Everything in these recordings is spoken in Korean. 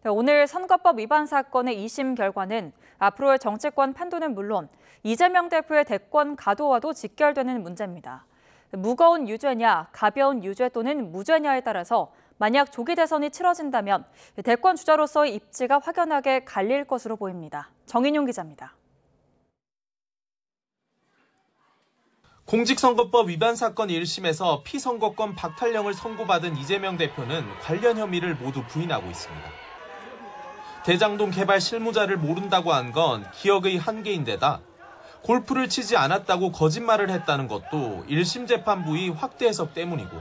오늘 선거법 위반 사건의 2심 결과는 앞으로의 정치권 판도는 물론 이재명 대표의 대권 가도와도 직결되는 문제입니다. 무거운 유죄냐, 가벼운 유죄 또는 무죄냐에 따라서 만약 조기 대선이 치러진다면 대권 주자로서의 입지가 확연하게 갈릴 것으로 보입니다. 정인용 기자입니다. 공직선거법 위반 사건 1심에서 피선거권 박탈령을 선고받은 이재명 대표는 관련 혐의를 모두 부인하고 있습니다. 대장동 개발 실무자를 모른다고 한 건 기억의 한계인데다 골프를 치지 않았다고 거짓말을 했다는 것도 1심 재판부의 확대 해석 때문이고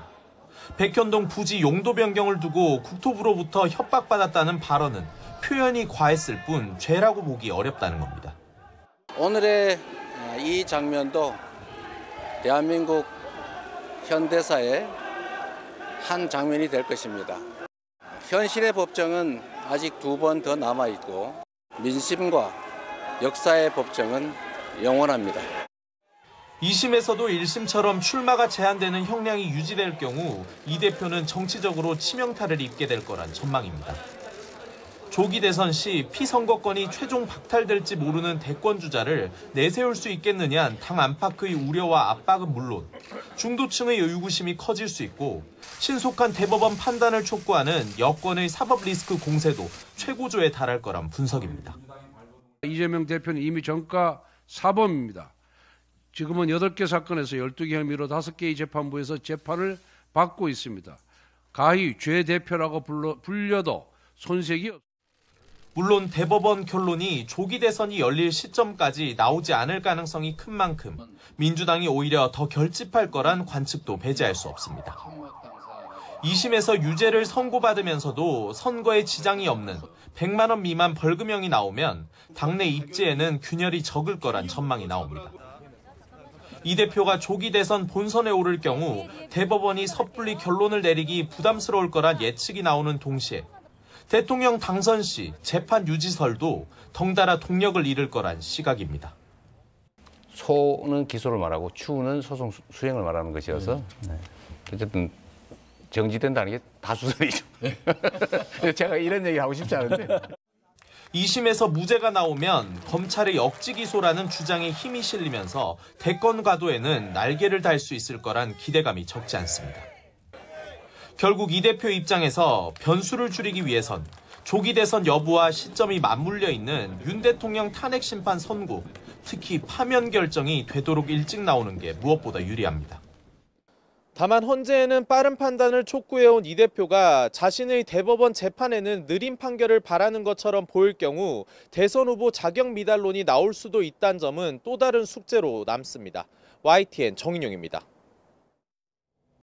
백현동 부지 용도 변경을 두고 국토부로부터 협박받았다는 발언은 표현이 과했을 뿐 죄라고 보기 어렵다는 겁니다. 오늘의 이 장면도 대한민국 현대사의 한 장면이 될 것입니다. 현실의 법정은 아직 2번 더 남아있고 민심과 역사의 법정은 영원합니다. 2심에서도 1심처럼 출마가 제한되는 형량이 유지될 경우 이 대표는 정치적으로 치명타를 입게 될 거란 전망입니다. 조기 대선 시 피선거권이 최종 박탈될지 모르는 대권 주자를 내세울 수 있겠느냐는 당 안팎의 우려와 압박은 물론 중도층의 의구심이 커질 수 있고 신속한 대법원 판단을 촉구하는 여권의 사법 리스크 공세도 최고조에 달할 거란 분석입니다. 이재명 대표는 이미 전가 사범입니다. 지금은 8개 사건에서 12개 혐의로 5개의 재판부에서 재판을 받고 있습니다. 가히 죄 대표라고 불려도 손색이 없습니다. 물론 대법원 결론이 조기 대선이 열릴 시점까지 나오지 않을 가능성이 큰 만큼 민주당이 오히려 더 결집할 거란 관측도 배제할 수 없습니다. 2심에서 유죄를 선고받으면서도 선거에 지장이 없는 100만 원 미만 벌금형이 나오면 당내 입지에는 균열이 적을 거란 전망이 나옵니다. 이 대표가 조기 대선 본선에 오를 경우 대법원이 섣불리 결론을 내리기 부담스러울 거란 예측이 나오는 동시에 대통령 당선 시 재판 유지설도 덩달아 동력을 잃을 거란 시각입니다. 소는 기소를 말하고 추는 소송 수행을 말하는 것이어서 어쨌든 정지된다는 게 다수설이죠. 제가 이런 얘기 하고 싶지 않은데. 2심에서 무죄가 나오면 검찰의 역지 기소라는 주장에 힘이 실리면서 대권 가도에는 날개를 달 수 있을 거란 기대감이 적지 않습니다. 결국 이 대표 입장에서 변수를 줄이기 위해선 조기 대선 여부와 시점이 맞물려 있는 윤 대통령 탄핵 심판 선고, 특히 파면 결정이 되도록 일찍 나오는 게 무엇보다 유리합니다. 다만 헌재에는 빠른 판단을 촉구해온 이 대표가 자신의 대법원 재판에는 느린 판결을 바라는 것처럼 보일 경우 대선 후보 자격 미달론이 나올 수도 있다는 점은 또 다른 숙제로 남습니다. YTN 정인용입니다.